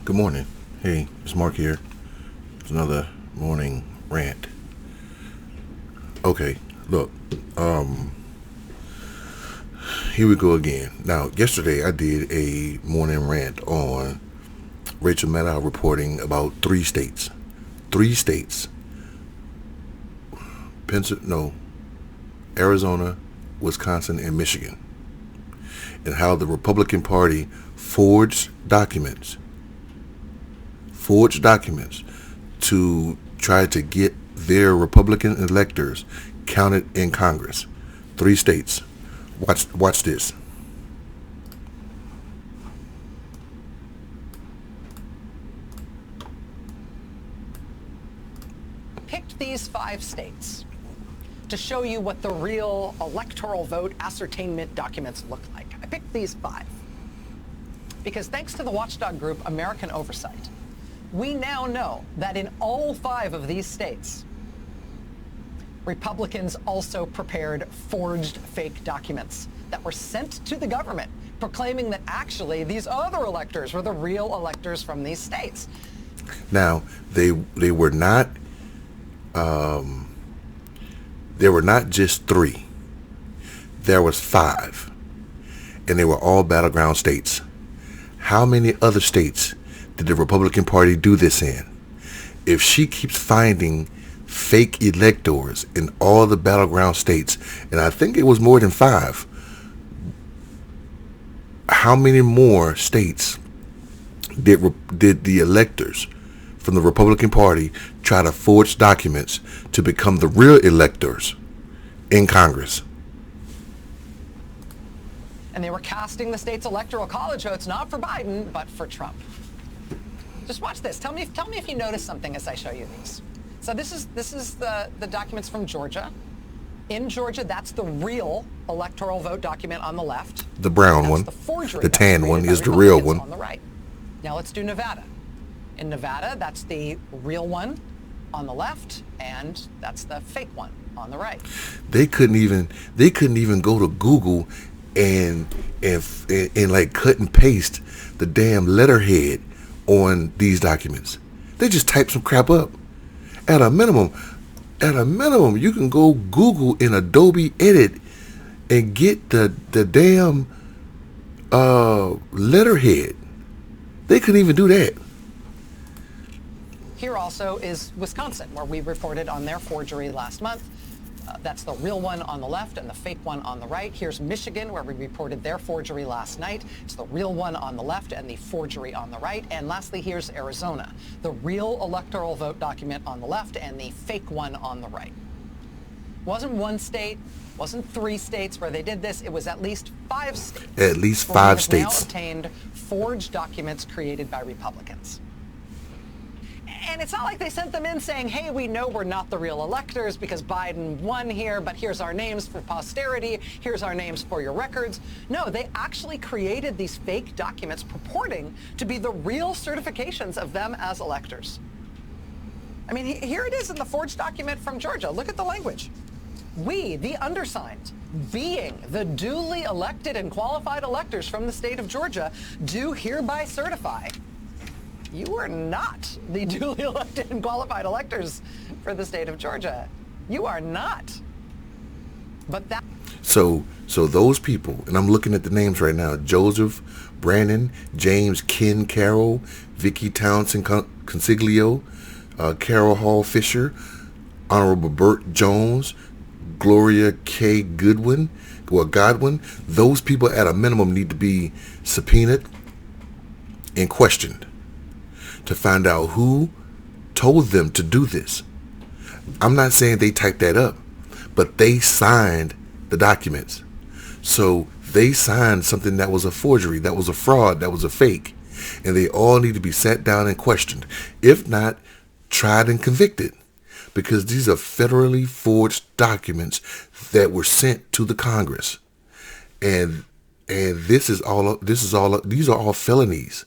Good morning. Hey, it's Mark here. It's another morning rant. Okay, look, here we go again. Now, yesterday I did a morning rant on Rachel Maddow reporting about three states. Arizona, Wisconsin, and Michigan. And how the Republican Party forged documents to try to get their Republican electors counted in Congress. Three states. Watch this. Picked these 5 states to show you what the real electoral vote ascertainment documents look like. I picked these 5 because thanks to the watchdog group American Oversight, we now know that in all 5 of these states, Republicans also prepared forged fake documents that were sent to the government proclaiming that actually these other electors were the real electors from these states. Now, they were not just 3. There was 5. And they were all battleground states. How many other states did the Republican Party do this in? If she keeps finding fake electors in all the battleground states, and I think it was more than 5, how many more states did the electors from the Republican Party try to forge documents to become the real electors in Congress? And they were casting the state's electoral college votes not for Biden, but for Trump. Just watch this. Tell me if you notice something as I show you these. So this is the documents from Georgia. In Georgia, that's the real electoral vote document on the left. The brown that's one. The forgery. The tan one is the Republicans real one. On the right. Now let's do Nevada. In Nevada, that's the real one on the left, and that's the fake one on the right. They couldn't even go to Google and like cut and paste the damn letterhead on these documents. They just type some crap up. At a minimum, you can go Google in Adobe Edit and get the damn letterhead. They couldn't even do that. Here also is Wisconsin, where we reported on their forgery last month. That's the real one on the left and the fake one on the right. Here's Michigan, where we reported their forgery last night. It's the real one on the left and the forgery on the right. And lastly, here's Arizona, the real electoral vote document on the left and the fake one on the right. Wasn't 1 state, wasn't 3 states where they did this. It was at least 5 states. At least 5 states. Now obtained forged documents created by Republicans. And it's not like they sent them in saying, hey, we know we're not the real electors because Biden won here, but here's our names for posterity. Here's our names for your records. No, they actually created these fake documents purporting to be the real certifications of them as electors. I mean, here it is in the forged document from Georgia. Look at the language. We, the undersigned, being the duly elected and qualified electors from the state of Georgia, do hereby certify you are not the duly elected and qualified electors for the state of Georgia. You are not. But that. So those people, and I'm looking at the names right now: Joseph, Brandon, James, Ken, Carroll, Vicky Townsend, Consiglio, Carol Hall Fisher, Honorable Burt Jones, Gloria K. Godwin. Those people at a minimum need to be subpoenaed and questioned to find out who told them to do this. I'm not saying they typed that up, but they signed the documents. So they signed something that was a forgery, that was a fraud, that was a fake. And they all need to be sat down and questioned. If not, tried and convicted. Because these are federally forged documents that were sent to the Congress. And these are all felonies.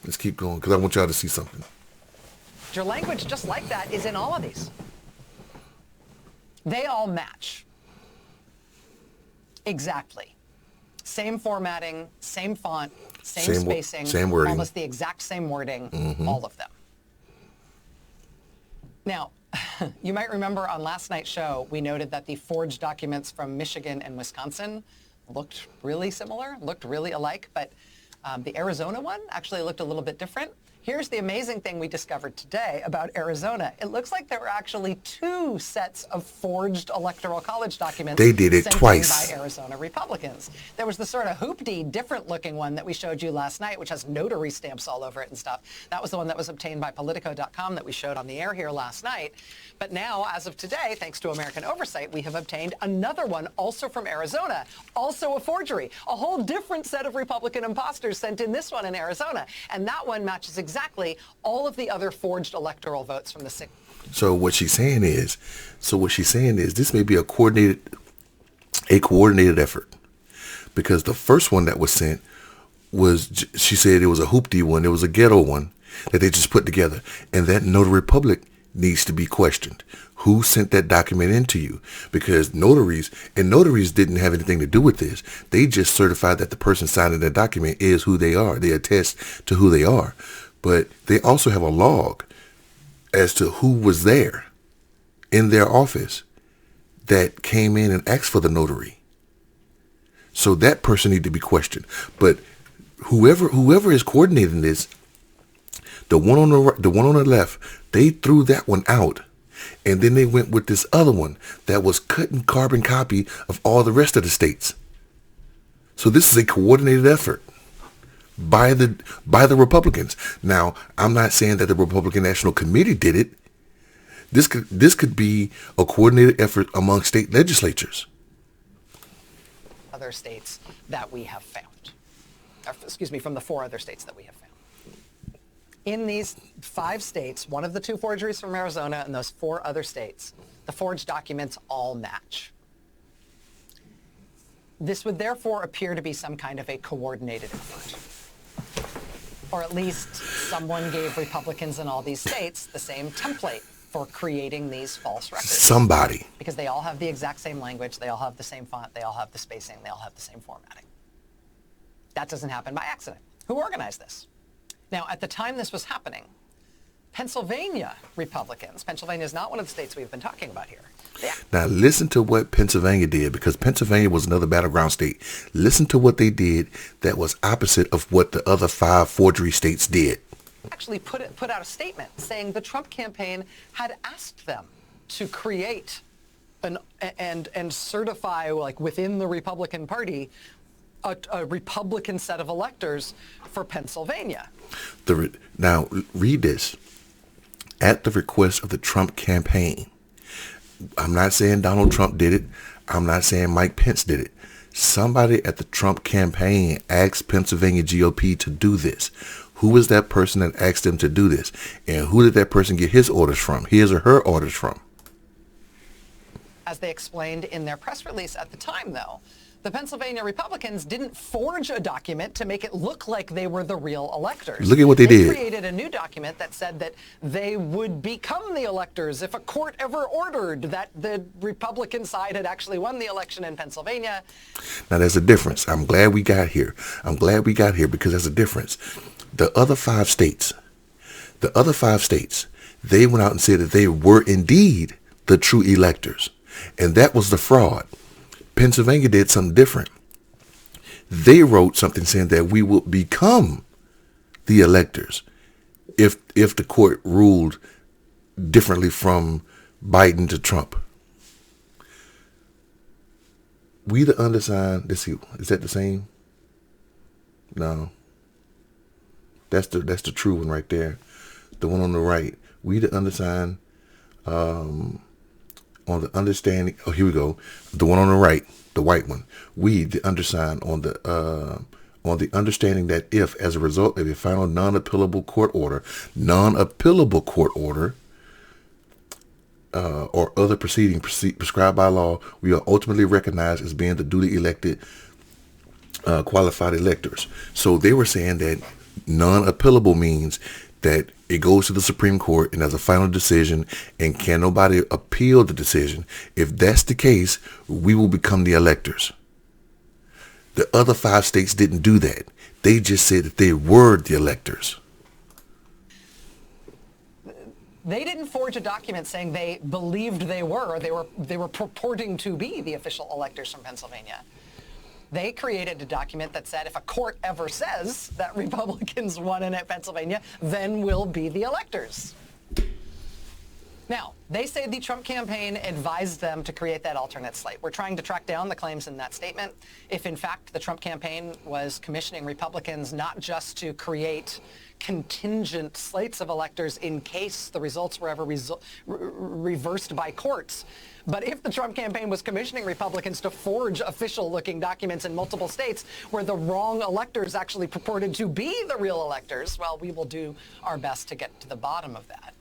Let's keep going because I want y'all to see something. Your language just like that is in all of these. They all match. Exactly. Same formatting, same font, same spacing, same wording. almost the exact same wording, all of them. Now, you might remember on last night's show, we noted that the forged documents from Michigan and Wisconsin looked really similar, looked really alike, but the Arizona one actually looked a little bit different. Here's the amazing thing we discovered today about Arizona. It looks like there were actually 2 sets of forged Electoral College documents. They did it sent twice. in by Arizona Republicans. There was the sort of hoopty, different-looking one that we showed you last night, which has notary stamps all over it and stuff. That was the one that was obtained by Politico.com that we showed on the air here last night. But now, as of today, thanks to American oversight, we have obtained another one, also from Arizona, also a forgery. A whole different set of Republican imposters sent in this one in Arizona. And that one matches exactly all of the other forged electoral votes from the 6. So what she's saying is this may be a coordinated effort, because the first one that was sent was, she said it was a hoopty one, it was a ghetto one that they just put together, and that notary public needs to be questioned. Who sent that document into you? Because notaries didn't have anything to do with this. They just certified that the person signing that document is who they are. They attest to who they are. But they also have a log as to who was there in their office that came in and asked for the notary. So that person needs to be questioned. But whoever is coordinating this, the one on the left, they threw that one out, and then they went with this other one that was cut and carbon copy of all the rest of the states. So this is a coordinated effort by the Republicans. Now, I'm not saying that the Republican National Committee did it. This could be a coordinated effort among state legislatures. Other states that we have found. Excuse me, from the 4 other states that we have found. In these 5 states, one of the 2 forgeries from Arizona and those 4 other states, the forged documents all match. This would therefore appear to be some kind of a coordinated effort. Or at least someone gave Republicans in all these states the same template for creating these false records. Somebody. Because they all have the exact same language, they all have the same font, they all have the spacing, they all have the same formatting. That doesn't happen by accident. Who organized this? Now, at the time this was happening, Pennsylvania Republicans, Pennsylvania is not one of the states we've been talking about here. Now, listen to what Pennsylvania did, because Pennsylvania was another battleground state. Listen to what they did that was opposite of what the other 5 forgery states did. Actually put out a statement saying the Trump campaign had asked them to create and certify, like, within the Republican Party, a Republican set of electors for Pennsylvania. Now, read this. At the request of the Trump campaign. I'm not saying Donald Trump did it. I'm not saying Mike Pence did it. Somebody at the Trump campaign asked Pennsylvania GOP to do this. Who was that person that asked them to do this? And who did that person get his orders from? His or her orders from? As they explained in their press release at the time, though, the Pennsylvania Republicans didn't forge a document to make it look like they were the real electors. Look at what they did. They created a new document that said that they would become the electors if a court ever ordered that the Republican side had actually won the election in Pennsylvania. Now, there's a difference. I'm glad we got here. Because there's a difference. The other 5 states, they went out and said that they were indeed the true electors. And that was the fraud. Pennsylvania did something different. They wrote something saying that we will become the electors if the court ruled differently from Biden to Trump. We the undersigned, let's see, is that the same? No. That's the true one right there. The one on the right. We the undersigned, on the understanding, oh, here we go. The one on the right, the white one. We, the undersigned, on the understanding that if, as a result of a final non-appealable court order, or other proceeding prescribed by law, we are ultimately recognized as being the duly elected qualified electors. So they were saying that non-appealable means that it goes to the Supreme Court and there's a final decision, and can nobody appeal the decision. If that's the case, we will become the electors. The other 5 states didn't do that. They just said that they were the electors. They didn't forge a document saying they believed they were. They were purporting to be the official electors from Pennsylvania. They created a document that said if a court ever says that Republicans won in Pennsylvania, then we'll be the electors. Now, they say the Trump campaign advised them to create that alternate slate. We're trying to track down the claims in that statement. If, in fact, the Trump campaign was commissioning Republicans not just to create contingent slates of electors in case the results were ever reversed by courts, but if the Trump campaign was commissioning Republicans to forge official-looking documents in multiple states where the wrong electors actually purported to be the real electors, well, we will do our best to get to the bottom of that.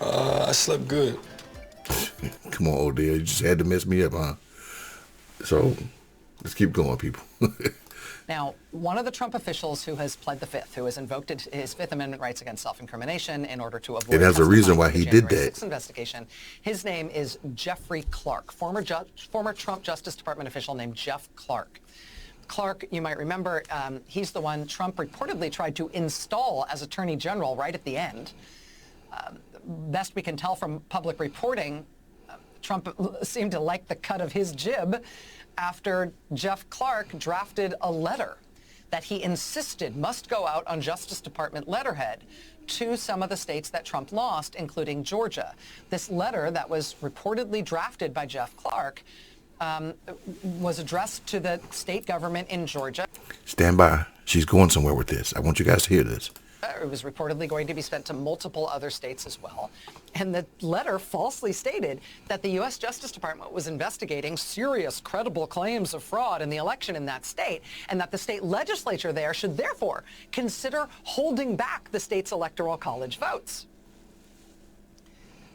I slept good. Come on, Odell. You just had to mess me up, huh? So, let's keep going, people. Now, one of the Trump officials who has pled the Fifth, who has invoked his Fifth Amendment rights against self-incrimination in order to avoid... And there's a reason why he did that. Investigation. His name is Jeffrey Clark, former Trump Justice Department official named Jeff Clark. Clark, you might remember, he's the one Trump reportedly tried to install as Attorney General right at the end. Best we can tell from public reporting, Trump seemed to like the cut of his jib after Jeff Clark drafted a letter that he insisted must go out on Justice Department letterhead to some of the states that Trump lost, including Georgia. This letter that was reportedly drafted by Jeff Clark was addressed to the state government in Georgia. Stand by. She's going somewhere with this. I want you guys to hear this. It was reportedly going to be sent to multiple other states as well. And the letter falsely stated that the U.S. Justice Department was investigating serious, credible claims of fraud in the election in that state, and that the state legislature there should therefore consider holding back the state's electoral college votes.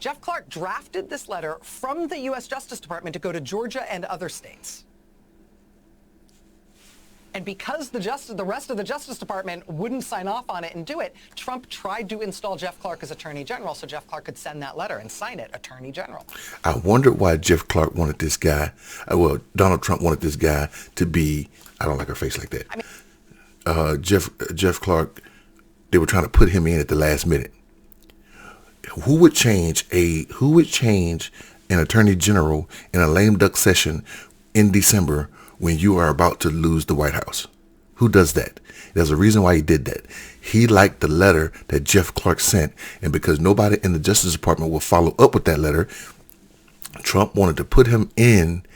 Jeff Clark drafted this letter from the U.S. Justice Department to go to Georgia and other states. And because the rest of the Justice Department wouldn't sign off on it and do it, Trump tried to install Jeff Clark as Attorney General so Jeff Clark could send that letter and sign it, Attorney General. I wondered why Jeff Clark wanted this guy, Donald Trump wanted this guy to be, I don't like her face like that. I mean, Jeff Clark, they were trying to put him in at the last minute. Who would change an Attorney General in a lame duck session in December when you are about to lose the White House? Who does that? There's a reason why he did that. He liked the letter that Jeff Clark sent, and because nobody in the Justice Department will follow up with that letter, Trump wanted to put him in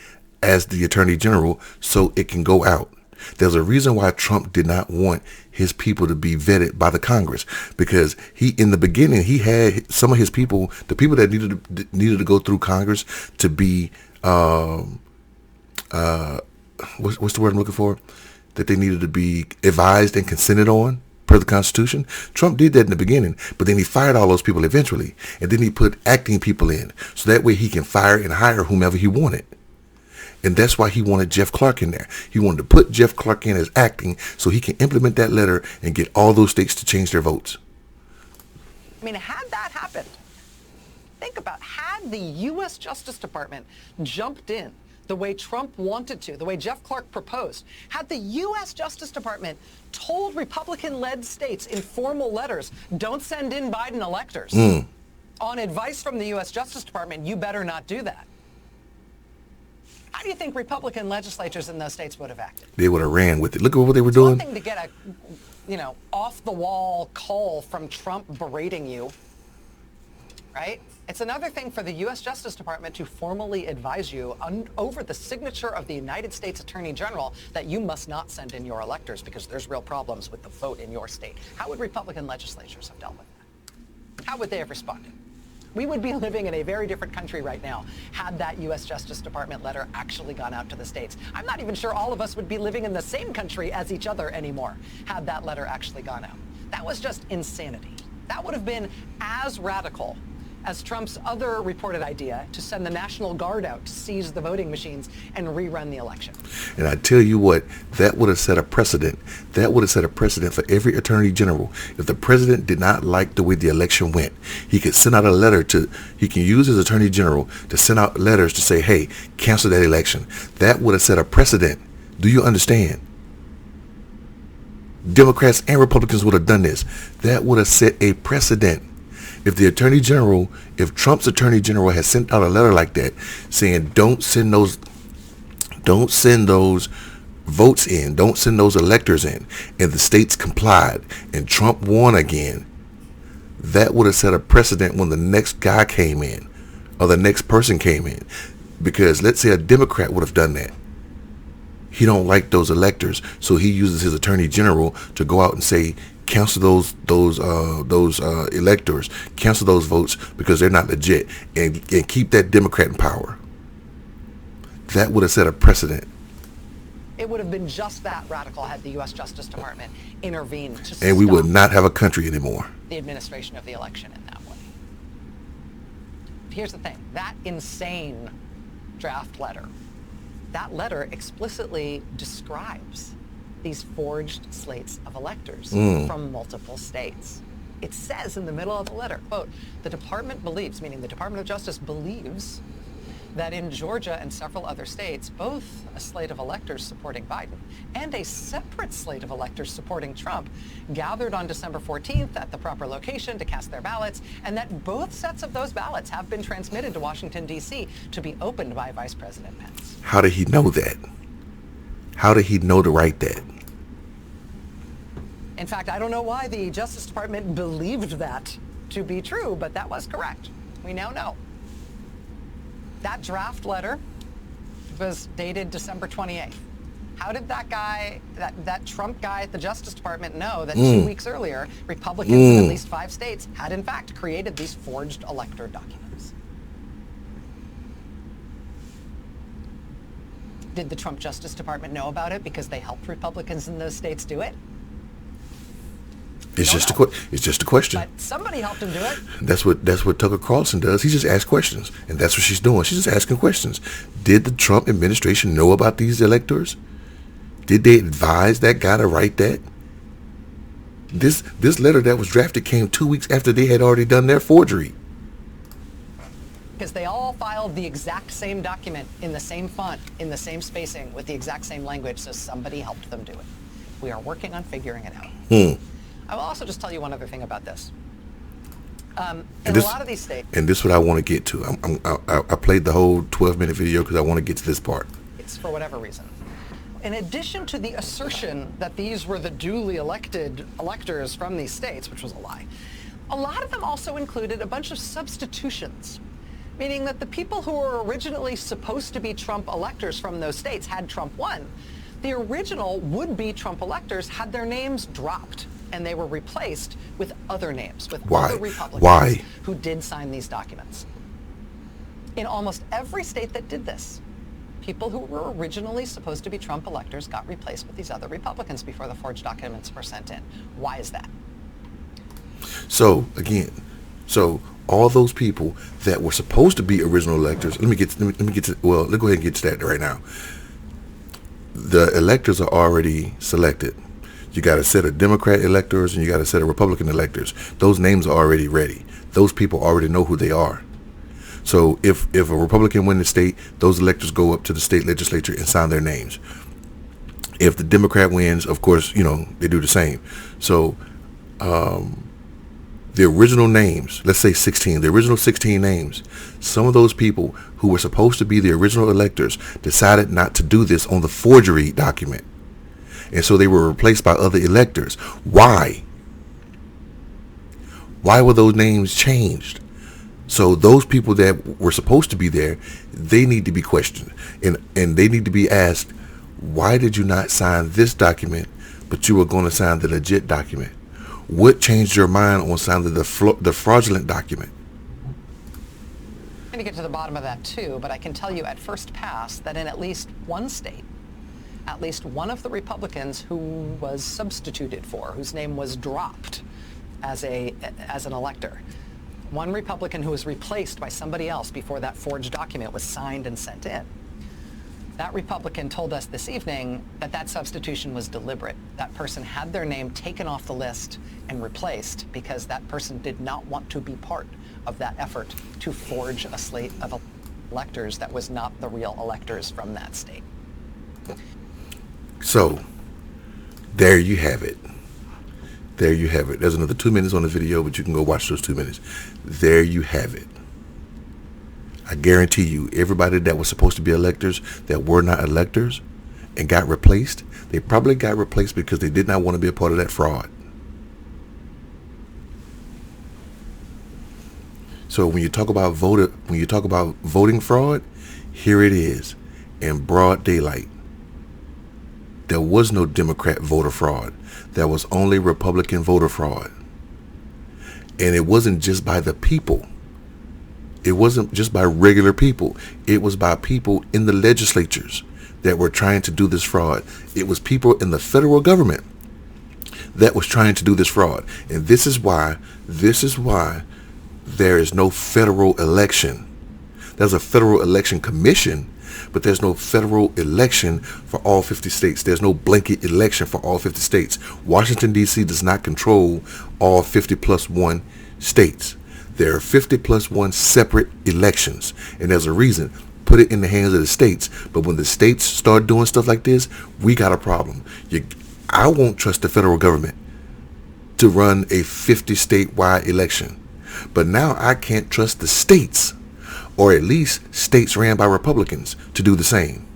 as the Attorney General so it can go out. There's a reason why Trump did not want his people to be vetted by the Congress, because in the beginning, he had some of his people, the people that needed to go through Congress to be, what's the word I'm looking for? That they needed to be advised and consented on per the Constitution. Trump did that in the beginning, but then he fired all those people eventually. And then he put acting people in. So that way he can fire and hire whomever he wanted. And that's why he wanted Jeff Clark in there. He wanted to put Jeff Clark in as acting so he can implement that letter and get all those states to change their votes. I mean, had that happened, think about, had the U.S. Justice Department jumped in the way Trump wanted to, the way Jeff Clark proposed, had the U.S. Justice Department told Republican-led states in formal letters, don't send in Biden electors, on advice from the U.S. Justice Department, you better not do that. How do you think Republican legislatures in those states would have acted? They would have ran with it. Look at what they were doing. It's one thing to get a, off-the-wall call from Trump berating you, right? It's another thing for the U.S. Justice Department to formally advise you over the signature of the United States Attorney General that you must not send in your electors because there's real problems with the vote in your state. How would Republican legislatures have dealt with that? How would they have responded? We would be living in a very different country right now had that U.S. Justice Department letter actually gone out to the states. I'm not even sure all of us would be living in the same country as each other anymore had that letter actually gone out. That was just insanity. That would have been as radical as Trump's other reported idea to send the National Guard out to seize the voting machines and rerun the election. And I tell you what, that would have set a precedent. That would have set a precedent for every attorney general. If the president did not like the way the election went, he could send out a letter he can use his attorney general to send out letters to say, hey, cancel that election. That would have set a precedent Do you understand? Democrats and Republicans would have done this. That would have set a precedent. If Trump's attorney general had sent out a letter like that saying don't send those votes in, don't send those electors in, and the states complied and Trump won again, that would have set a precedent when the next guy came in or the next person came in. Because let's say a Democrat would have done that. He don't like those electors, so he uses his attorney general to go out and say, cancel those electors, cancel those votes because they're not legit, and keep that Democrat in power. That would have set a precedent. It would have been just that radical had the U.S. Justice Department intervened to and we would stop not have a country anymore. the administration of the election in that way. Here's the thing. That insane draft letter, that letter explicitly describes these forged slates of electors from multiple states. It says in the middle of the letter, quote, the department believes, meaning the Department of Justice believes, that in Georgia and several other states, both a slate of electors supporting Biden and a separate slate of electors supporting Trump gathered on December 14th at the proper location to cast their ballots, and that both sets of those ballots have been transmitted to Washington, D.C. to be opened by Vice President Pence. How did he know that? How did he know to write that? In fact, I don't know why the Justice Department believed that to be true, but that was correct. We now know. That draft letter was dated December 28th. How did that guy, that Trump guy at the Justice Department know that 2 weeks earlier, Republicans in at least 5 states had in fact created these forged elector documents? Did the Trump Justice Department know about it because they helped Republicans in those states do it? It's just a question. But somebody helped him do it. That's what Tucker Carlson does. He just asks questions, and that's what she's doing. She's just asking questions. Did the Trump administration know about these electors? Did they advise that guy to write that? This letter that was drafted came 2 weeks after they had already done their forgery. Because they all filed the exact same document in the same font, in the same spacing, with the exact same language, so somebody helped them do it. We are working on figuring it out. I will also just tell you one other thing about this. In a lot of these states... And this is what I want to get to. I played the whole 12-minute video because I want to get to this part. It's for whatever reason. In addition to the assertion that these were the duly elected electors from these states, which was a lie, a lot of them also included a bunch of substitutions, meaning that the people who were originally supposed to be Trump electors from those states had Trump won. The original would-be Trump electors had their names dropped, and they were replaced with other names, with other Republicans who did sign these documents. In almost every state that did this, people who were originally supposed to be Trump electors got replaced with these other Republicans before the forged documents were sent in. Why is that? So, again, all those people that were supposed to be original electors, let's go ahead and get to that right now. The electors are already selected. You got a set of Democrat electors and you got a set of Republican electors. Those names are already ready. Those people already know who they are. So if a Republican wins the state, those electors go up to the state legislature and sign their names. If the Democrat wins, of course, they do the same. So the original names, let's say 16, the original 16 names, some of those people who were supposed to be the original electors decided not to do this on the forgery document. And so they were replaced by other electors. Why? Why were those names changed? So those people that were supposed to be there, they need to be questioned. And they need to be asked, why did you not sign this document, but you were going to sign the legit document? What changed your mind on signing the fraudulent document? I'm going to get to the bottom of that too, but I can tell you at first pass that in at least one state, at least one of the Republicans who was substituted for, whose name was dropped as an elector, one Republican who was replaced by somebody else before that forged document was signed and sent in. That Republican told us this evening that that substitution was deliberate. That person had their name taken off the list and replaced because that person did not want to be part of that effort to forge a slate of electors that was not the real electors from that state. So there you have it. There you have it. There's another 2 minutes on the video, but you can go watch those 2 minutes. There you have it. I guarantee you, everybody that was supposed to be electors that were not electors and got replaced, they probably got replaced because they did not want to be a part of that fraud. So when you talk about voting fraud, here it is in broad daylight. There was no Democrat voter fraud. There was only Republican voter fraud. And it wasn't just by the people. It wasn't just by regular people. It was by people in the legislatures that were trying to do this fraud. It was people in the federal government that was trying to do this fraud. And this is why there is no federal election. There's a federal election commission, but there's no federal election for all 50 states. There's no blanket election for all 50 states. Washington, D.C. does not control all 50 plus 1 states. There are 50 plus 1 separate elections, and there's a reason. Put it in the hands of the states. But when the states start doing stuff like this, we got a problem. I won't trust the federal government to run a 50 statewide election. But now I can't trust the states, or at least states ran by Republicans, to do the same.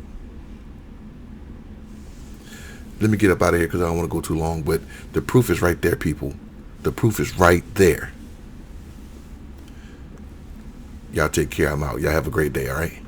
Let me get up out of here because I don't want to go too long, but the proof is right there, people. The proof is right there. Y'all take care. I'm out. Y'all have a great day, all right?